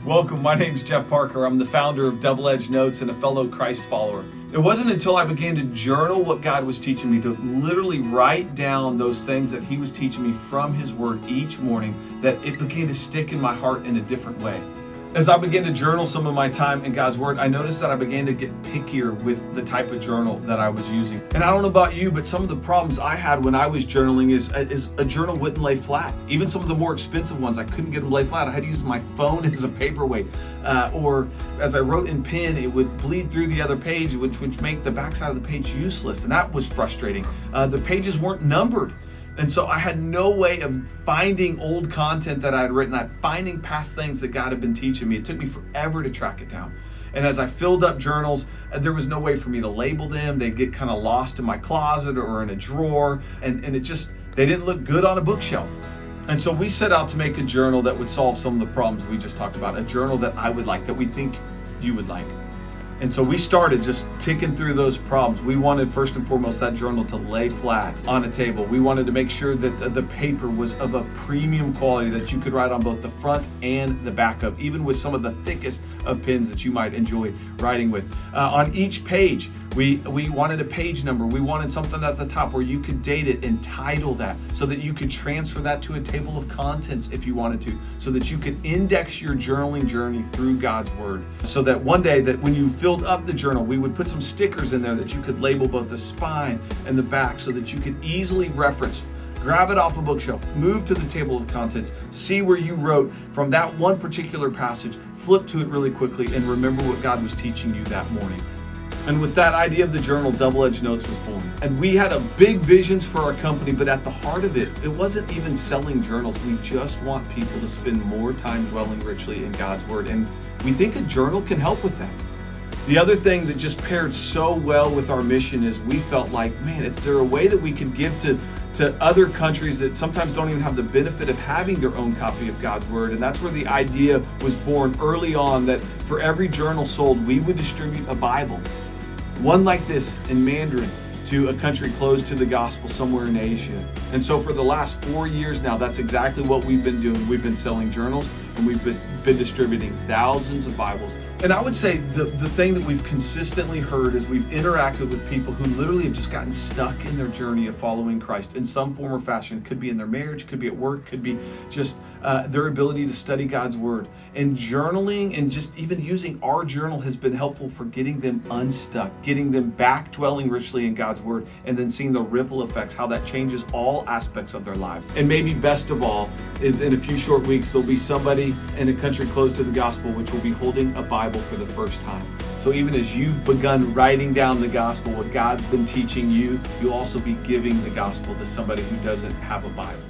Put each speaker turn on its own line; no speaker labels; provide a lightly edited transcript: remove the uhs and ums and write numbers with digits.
Welcome, my name's Jeff Parker. I'm the founder of Double Edge Notes and a fellow Christ follower. It wasn't until I began to journal what God was teaching me, to literally write down those things that He was teaching me from His Word each morning, that it began to stick in my heart in a different way. As I began to journal some of my time in God's Word, I noticed that I began to get pickier with the type of journal that I was using. And I don't know about you, but some of the problems I had when I was journaling is a journal wouldn't lay flat. Even some of the more expensive ones, I couldn't get them to lay flat. I had to use my phone as a paperweight. Or as I wrote in pen, it would bleed through the other page, which would make the backside of the page useless. And that was frustrating. The pages weren't numbered. And so I had no way of finding old content that I had written, finding past things that God had been teaching me. It took me forever to track it down. And as I filled up journals, there was no way for me to label them. They'd get kind of lost in my closet or in a drawer. And they didn't look good on a bookshelf. And so we set out to make a journal that would solve some of the problems we just talked about. A journal that I would like, that we think you would like. And so we started just ticking through those problems. We wanted, first and foremost, that journal to lay flat on a table. We wanted to make sure that the paper was of a premium quality, that you could write on both the front and the back of, even with some of the thickest of pens that you might enjoy writing with. On each page, we wanted a page number. We wanted something at the top where you could date it and title that, so that you could transfer that to a table of contents if you wanted to, so that you could index your journaling journey through God's Word. So that one day, that when you filled up the journal, we would put some stickers in there that you could label both the spine and the back, so that you could easily reference, grab it off a bookshelf, move to the table of contents, see where you wrote from that one particular passage, flip to it really quickly, and remember what God was teaching you that morning. And with that idea of the journal, Double Edge Notes was born. And we had a big visions for our company, but at the heart of it, it wasn't even selling journals. We just want people to spend more time dwelling richly in God's Word. And we think a journal can help with that. The other thing that just paired so well with our mission is we felt like, man, is there a way that we could give to other countries that sometimes don't even have the benefit of having their own copy of God's Word? And that's where the idea was born early on, that for every journal sold, we would distribute a Bible. One like this in Mandarin to a country closed to the gospel somewhere in Asia. And so for the last 4 years now, that's exactly what we've been doing. We've been selling journals, and we've been distributing thousands of Bibles. And I would say the thing that we've consistently heard is we've interacted with people who literally have just gotten stuck in their journey of following Christ in some form or fashion. It could be in their marriage, could be at work, could be just their ability to study God's Word. And journaling, and just even using our journal, has been helpful for getting them unstuck, getting them back dwelling richly in God's Word, and then seeing the ripple effects, how that changes all aspects of their lives. And maybe best of all is, in a few short weeks, there'll be somebody in a country closed to the gospel which will be holding a Bible for the first time. So even as you've begun writing down the gospel, what God's been teaching you, you'll also be giving the gospel to somebody who doesn't have a Bible.